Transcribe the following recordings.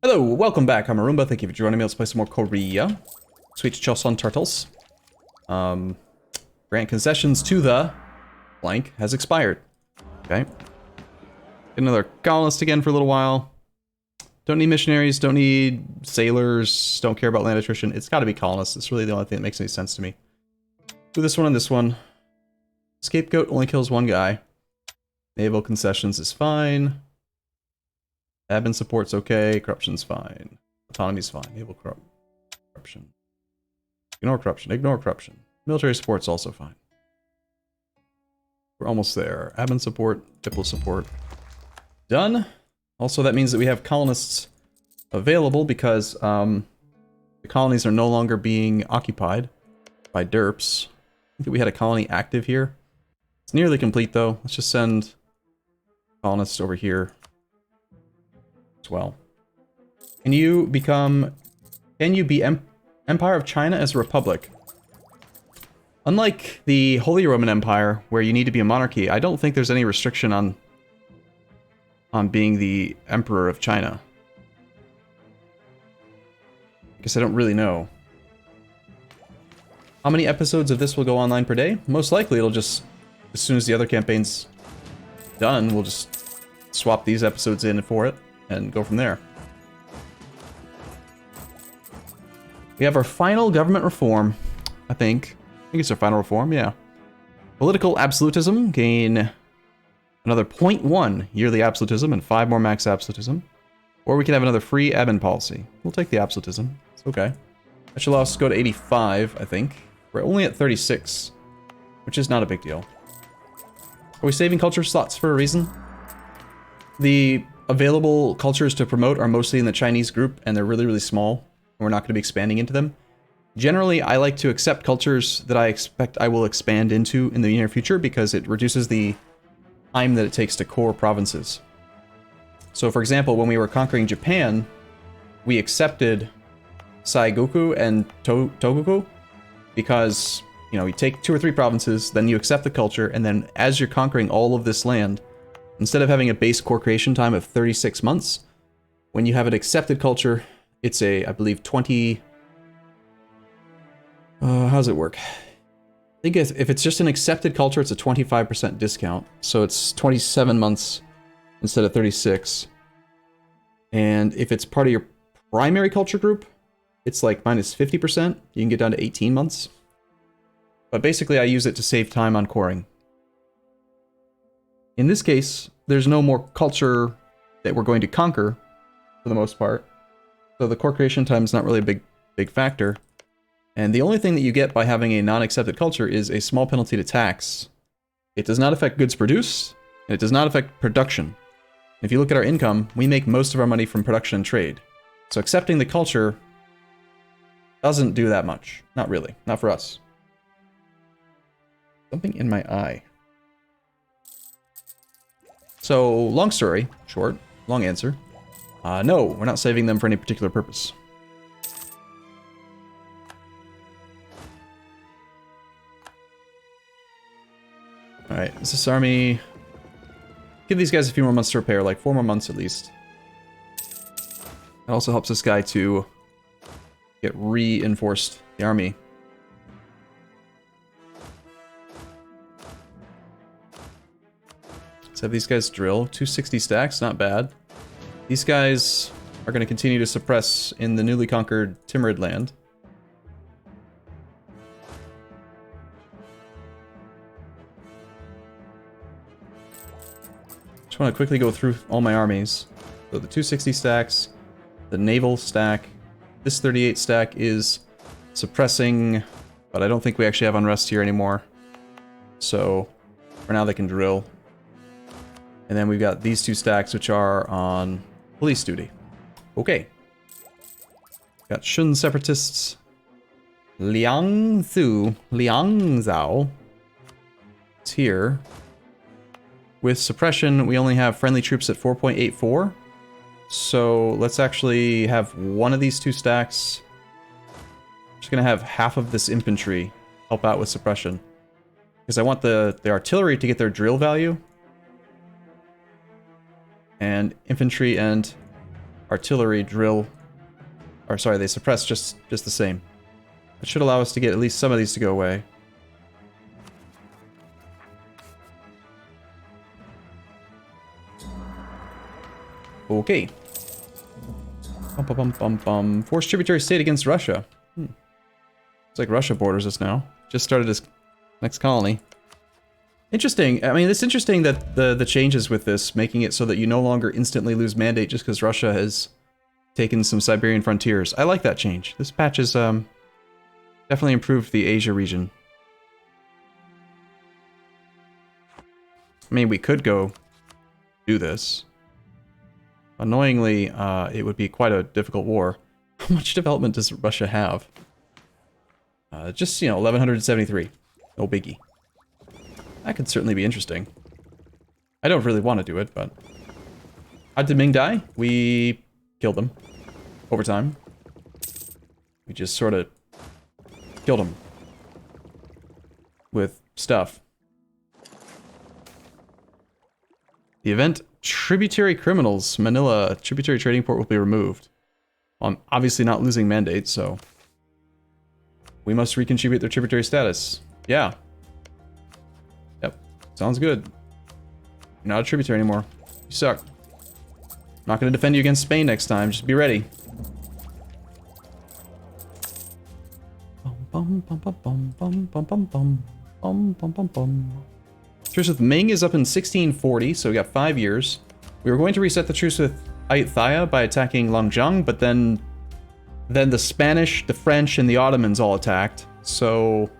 Hello, welcome back. I'm Arumba. Thank you for joining me. Let's play some more Korea. Sweet Choson turtles. Grant concessions to the blank has expired. Okay. Get another colonist again for a little while. Don't need missionaries, don't need sailors, don't care about land attrition. It's got to be colonists. It's really the only thing that makes any sense to me. Do this one and this one. Scapegoat only kills one guy. Naval concessions is fine. Admin support's okay. Corruption's fine. Autonomy's fine. Naval corruption. Ignore corruption. Ignore corruption. Military support's also fine. We're almost there. Admin support. Diplo support. Done. Also, that means that we have colonists available because the colonies are no longer being occupied by derps. I think that we had a colony active here. It's nearly complete, though. Let's just send colonists over here as well. Can you be Empire of China as a republic? Unlike the Holy Roman Empire, where you need to be a monarchy, I don't think there's any restriction on being the Emperor of China. I guess I don't really know. How many episodes of this will go online per day? Most likely it'll just, as soon as the other campaign's done, we'll just swap these episodes in for it and go from there. We have our final government reform, I think. I think it's our final reform, yeah. Political absolutism, gain another 0.1 yearly absolutism and 5 more max absolutism. Or we can have another free admin policy. We'll take the absolutism. It's okay. That should allow us to go to 85, I think. We're only at 36, which is not a big deal. Are we saving culture slots for a reason? The available cultures to promote are mostly in the Chinese group, and they're really, really small. And we're not going to be expanding into them. Generally, I like to accept cultures that I expect I will expand into in the near future because it reduces the time that it takes to core provinces. So, for example, when we were conquering Japan, we accepted Saigoku and Togoku because, you know, you take 2 or 3 provinces, then you accept the culture, and then as you're conquering all of this land, instead of having a base core creation time of 36 months, when you have an accepted culture, it's a, I believe, 20... how does it work? I think if it's just an accepted culture, it's a 25% discount. So it's 27 months instead of 36. And if it's part of your primary culture group, it's like minus 50%. You can get down to 18 months. But basically, I use it to save time on coring. In this case, there's no more culture that we're going to conquer, for the most part. So the core creation time is not really a big factor. And the only thing that you get by having a non-accepted culture is a small penalty to tax. It does not affect goods produced, and it does not affect production. If you look at our income, we make most of our money from production and trade. So accepting the culture doesn't do that much. Not really. Not for us. Something in my eye. So, long story, short, long answer. No, we're not saving them for any particular purpose. Alright, is this army... Give these guys a few more months to repair, like 4 more months at least. That also helps this guy to get reinforced, the army. Let's have these guys drill. 260 stacks, not bad. These guys are going to continue to suppress in the newly conquered Timurid land. Just want to quickly go through all my armies. So the 260 stacks, the naval stack, this 38 stack is suppressing, but I don't think we actually have unrest here anymore. So for now they can drill. And then we've got these 2 stacks which are on police duty. Okay. Got Shun separatists. Liangzhou. It's here. With suppression, we only have friendly troops at 4.84. So let's actually have one of these 2 stacks. I'm just going to have half of this infantry help out with suppression. Because I want the artillery to get their drill value. And infantry and artillery, drill, or sorry, they suppress just the same. It should allow us to get at least some of these to go away. Okay. Bum, bum, bum, bum, bum. Forced tributary state against Russia. It's like Russia borders us now. Just started his next colony. Interesting. I mean, it's interesting that the changes with this, making it so that you no longer instantly lose mandate just because Russia has taken some Siberian frontiers. I like that change. This patch has definitely improved the Asia region. I mean, we could go do this. Annoyingly, it would be quite a difficult war. How much development does Russia have? Just, you know, 1173. No biggie. That could certainly be interesting. I don't really want to do it, but... How did Ming die? We killed them. Over time. We just sort of killed them. With stuff. The event... Tributary criminals. Manila tributary trading port will be removed. Well, I'm obviously not losing mandate, so... We must recontribute their tributary status. Yeah. Yep. Sounds good. You're not a tributary anymore. You suck. I'm not going to defend you against Spain next time. Just be ready. Truce with Ming is up in 1640, so we got 5 years. We were going to reset the truce with Ayutthaya by attacking Longzhang, but then the Spanish, the French, and the Ottomans all attacked. So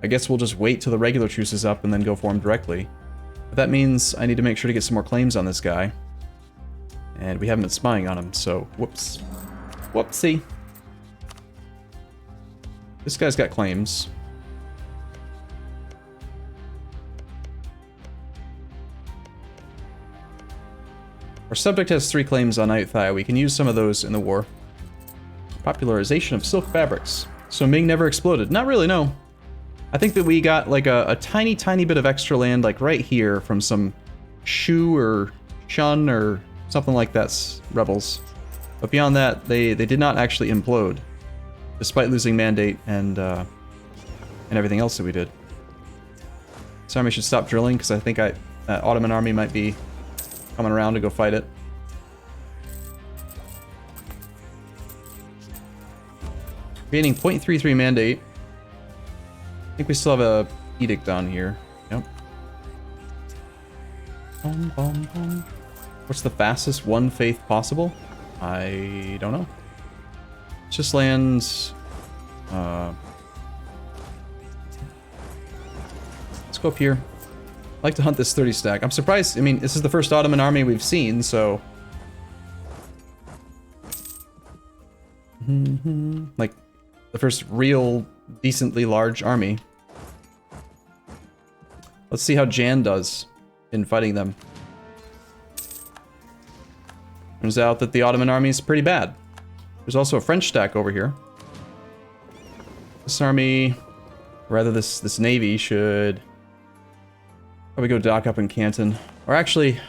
I guess we'll just wait till the regular truce is up and then go for him directly. But that means I need to make sure to get some more claims on this guy. And we haven't been spying on him, so whoops. Whoopsie. This guy's got claims. Our subject has 3 claims on Ayutthaya. We can use some of those in the war. Popularization of silk fabrics. So Ming never exploded. Not really, no. I think that we got like a tiny, tiny bit of extra land like right here from some Shu or Shun or something like that's rebels. But beyond that, they did not actually implode. Despite losing mandate and everything else that we did. This army should stop drilling because I think that Ottoman army might be coming around to go fight it. Gaining 0.33 mandate. I think we still have a edict on here. Yep. What's the fastest one faith possible? I don't know. Let's just land... let's go up here. I'd like to hunt this 30 stack. I'm surprised, I mean, this is the first Ottoman army we've seen, so... like, the first real, decently large army. Let's see how Jan does in fighting them. Turns out that the Ottoman army is pretty bad. There's also a French stack over here. This army, rather this navy should probably go dock up in Canton. Or actually,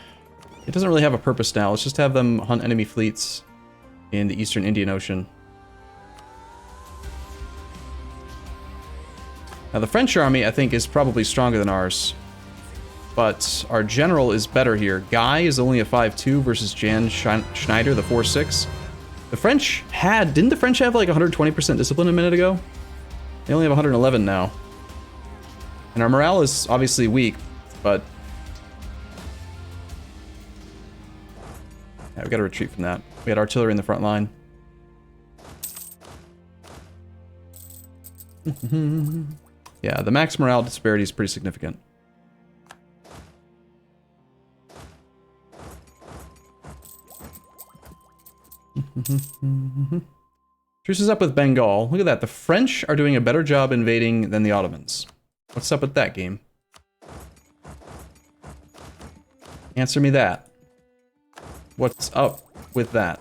it doesn't really have a purpose now. Let's just have them hunt enemy fleets in the Eastern Indian Ocean. Now the French army, I think, is probably stronger than ours. But our general is better here. Guy is only a 5-2 versus Jan Schneider, the 4-6. The French had... Didn't the French have like 120% discipline a minute ago? They only have 111 now. And our morale is obviously weak, but... yeah, we gotta retreat from that. We had artillery in the front line. Yeah, the max morale disparity is pretty significant. Truce is up with Bengal. Look at that. The French are doing a better job invading than the Ottomans. What's up with that game? Answer me that. What's up with that?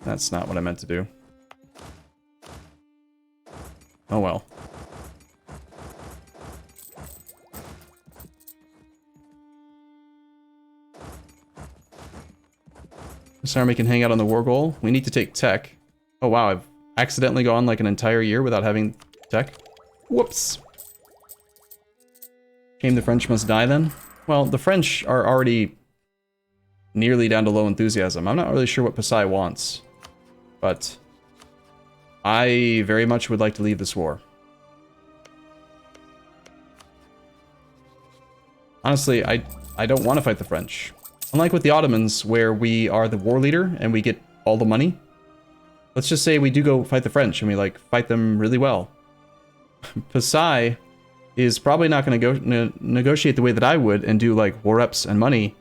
That's not what I meant to do. Oh well. This army can hang out on the war goal. We need to take tech. Oh wow, I've accidentally gone like an entire year without having tech. Whoops. Shame the French must die then. Well, the French are already nearly down to low enthusiasm. I'm not really sure what Pasai wants, but I very much would like to leave this war. Honestly, I don't want to fight the French. Unlike with the Ottomans, where we are the war leader and we get all the money. Let's just say we do go fight the French and we like fight them really well. Pasai is probably not going to go negotiate the way that I would and do like war reps and money.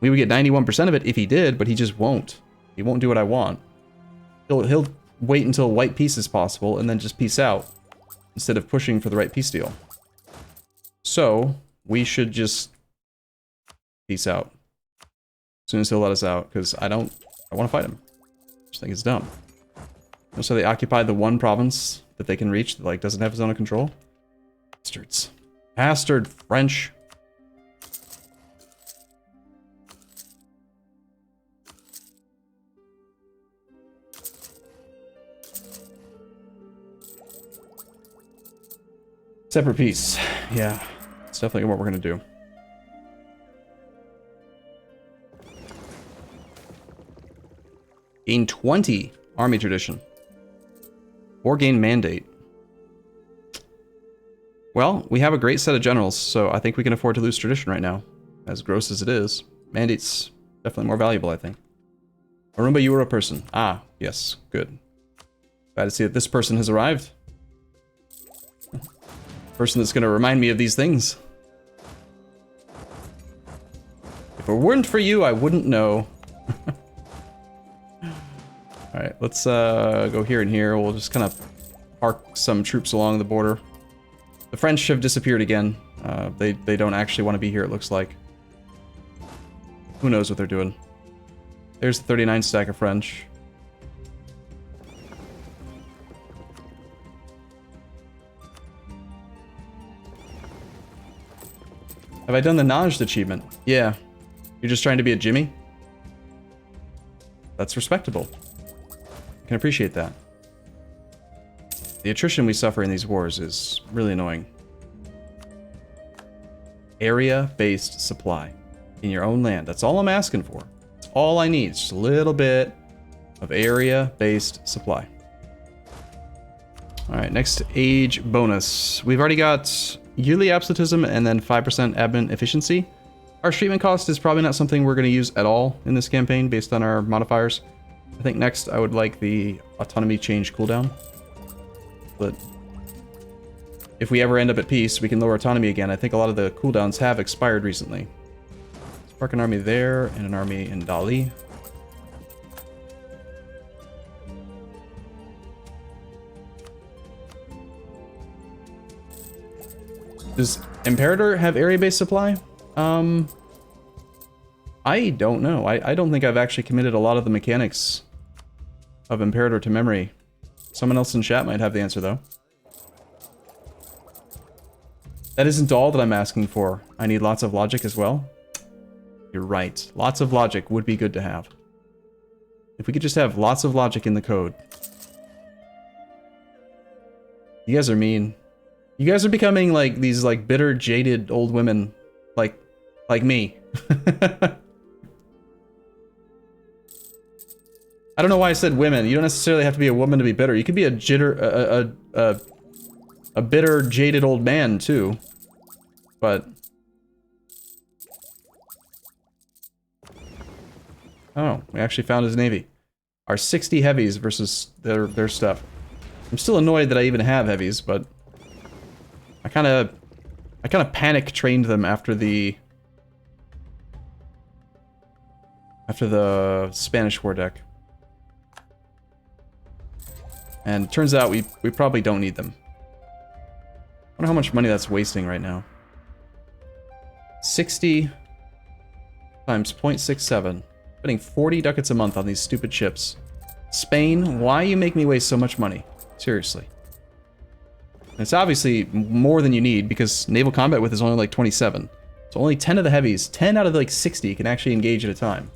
We would get 91% of it if he did, but he just won't. He won't do what I want. He'll wait until white peace is possible and then just peace out instead of pushing for the right peace deal. So we should just peace out as soon as he'll let us out, because I want to fight him. I just think it's dumb. So they occupied the one province that they can reach that like doesn't have zone of control. Bastards. Bastard French. Separate peace. Yeah, it's definitely what we're gonna do. Gain 20 army tradition. Or gain mandate. Well, we have a great set of generals, so I think we can afford to lose tradition right now. As gross as it is. Mandate's definitely more valuable, I think. Arumba, you were a person. Ah, yes, good. Glad to see that this person has arrived. Person that's gonna remind me of these things. If it weren't for you, I wouldn't know. Alright, let's go here and here. We'll just kind of park some troops along the border. The French have disappeared again. They don't actually want to be here, it looks like. Who knows what they're doing. There's the 39 stack of French. Have I done the Naj achievement? Yeah. You're just trying to be a Jimmy? That's respectable. I can appreciate that. The attrition we suffer in these wars is really annoying. Area-based supply. In your own land. That's all I'm asking for. That's all I need. Just a little bit of area-based supply. Alright, next age bonus. We've already got yearly absolutism and then 5% admin efficiency. Our treatment cost is probably not something we're going to use at all in this campaign based on our modifiers. I think next I would like the autonomy change cooldown. But if we ever end up at peace, we can lower autonomy again. I think a lot of the cooldowns have expired recently. Let's park an army there and an army in Dali. Does Imperator have area-based supply? I don't know. I don't think I've actually committed a lot of the mechanics of Imperator to memory. Someone else in chat might have the answer, though. That isn't all that I'm asking for. I need lots of logic as well. You're right. Lots of logic would be good to have. If we could just have lots of logic in the code. You guys are mean. You guys are becoming like these like bitter, jaded old women, like me. I don't know why I said women. You don't necessarily have to be a woman to be bitter. You could be a bitter, jaded old man too. But oh, we actually found his navy. Our 60 heavies versus their stuff. I'm still annoyed that I even have heavies, but I kind of panic trained them after the Spanish War deck. And it turns out we probably don't need them. I wonder how much money that's wasting right now. 60 times 0.67. Spending 40 ducats a month on these stupid ships. Spain, why you make me waste so much money? Seriously. And it's obviously more than you need because naval combat width is only like 27. So only 10 of the heavies, 10 out of like 60 can actually engage at a time.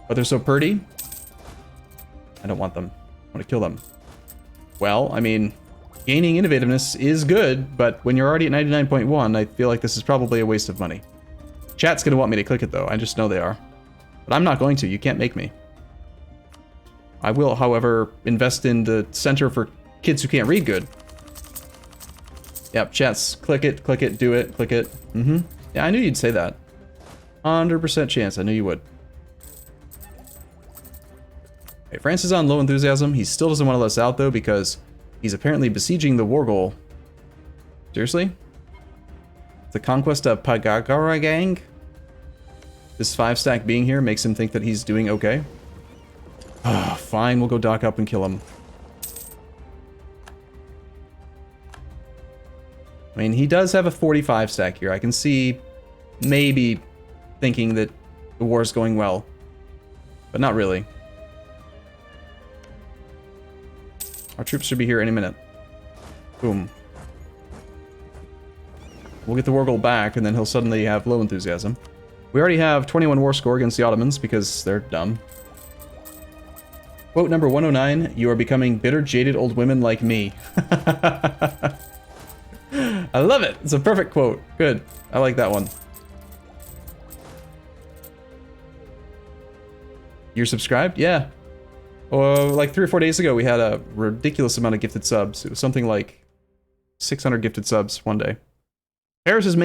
But they're so pretty. I don't want them. I want to kill them. Well, I mean, gaining innovativeness is good, but when you're already at 99.1, I feel like this is probably a waste of money. Chat's going to want me to click it, though. I just know they are. But I'm not going to. You can't make me. I will, however, invest in the Center for Kids Who Can't Read Good. Yep, chats. Click it, do it, click it. Mm-hmm. Yeah, I knew you'd say that. 100% chance. I knew you would. Okay, France is on low enthusiasm. He still doesn't want to let us out, though, because he's apparently besieging the war goal. Seriously? The conquest of Pagagara gang? This 5-stack being here makes him think that he's doing okay. Ah, fine, we'll go dock up and kill him. I mean, he does have a 45 stack here. I can see maybe thinking that the war's going well, but not really. Our troops should be here any minute. Boom. We'll get the war goal back, and then he'll suddenly have low enthusiasm. We already have 21 war score against the Ottomans because they're dumb. Quote number 109, you are becoming bitter, jaded old women like me. I love it. It's a perfect quote. Good. I like that one. You're subscribed? Yeah. Like 3 or 4 days ago, we had a ridiculous amount of gifted subs. It was something like 600 gifted subs one day. France is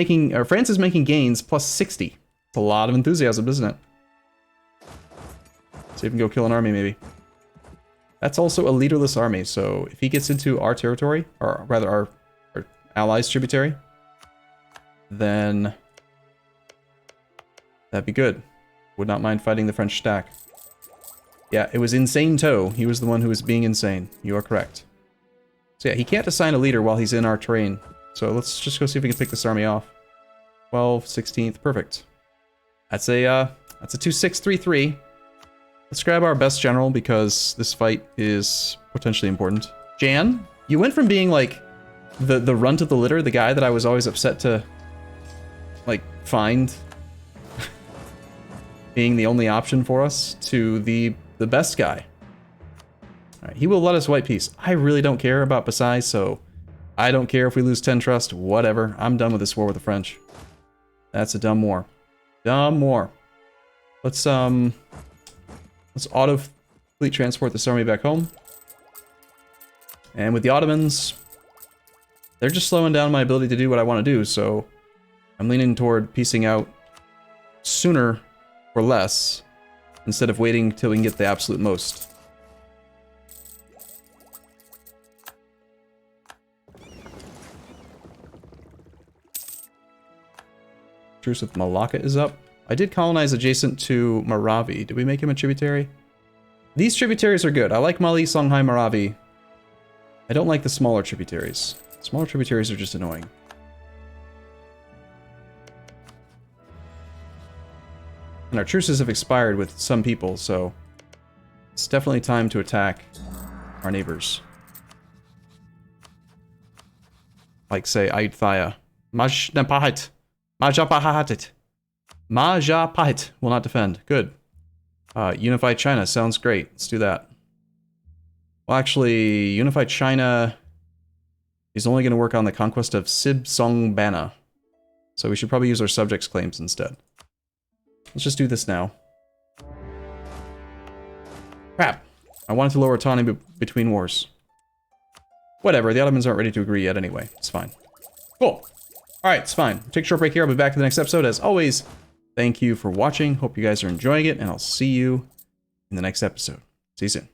making gains plus 60. It's a lot of enthusiasm, isn't it? So you can go kill an army, maybe. That's also a leaderless army, so if he gets into our territory, or rather our allies' tributary, then that'd be good. Would not mind fighting the French stack. Yeah, it was Insane Toe. He was the one who was being insane. You are correct. So yeah, he can't assign a leader while he's in our terrain. So let's just go see if we can pick this army off. 12, 16th, perfect. That's a 2-6-3-3. Let's grab our best general because this fight is potentially important. Jan, you went from being like the runt of the litter, the guy that I was always upset to like find being the only option for us, to the best guy. Alright, he will let us white peace. I really don't care about Basai, so I don't care if we lose 10 trust, whatever. I'm done with this war with the French. That's a dumb war. Dumb war. Let's auto fleet transport this army back home. And with the Ottomans, they're just slowing down my ability to do what I want to do, so I'm leaning toward piecing out sooner or less, instead of waiting till we can get the absolute most. Truce with Malacca is up. I did colonize adjacent to Maravi. Did we make him a tributary? These tributaries are good. I like Mali, Songhai, Maravi. I don't like the smaller tributaries. Smaller tributaries are just annoying. And our truces have expired with some people, so it's definitely time to attack our neighbors. Like, say, Aidthaya. Majapahit. Majapahatit. Majapahit will not defend. Good. Unified China sounds great. Let's do that. Well, actually, Unified China is only going to work on the conquest of Sibsongbana. So we should probably use our subjects claims instead. Let's just do this now. Crap. I wanted to lower autonomy between wars. Whatever, the Ottomans aren't ready to agree yet anyway. It's fine. Cool. Alright, it's fine. Take a short break here. I'll be back to the next episode. As always, thank you for watching. Hope you guys are enjoying it, and I'll see you in the next episode. See you soon.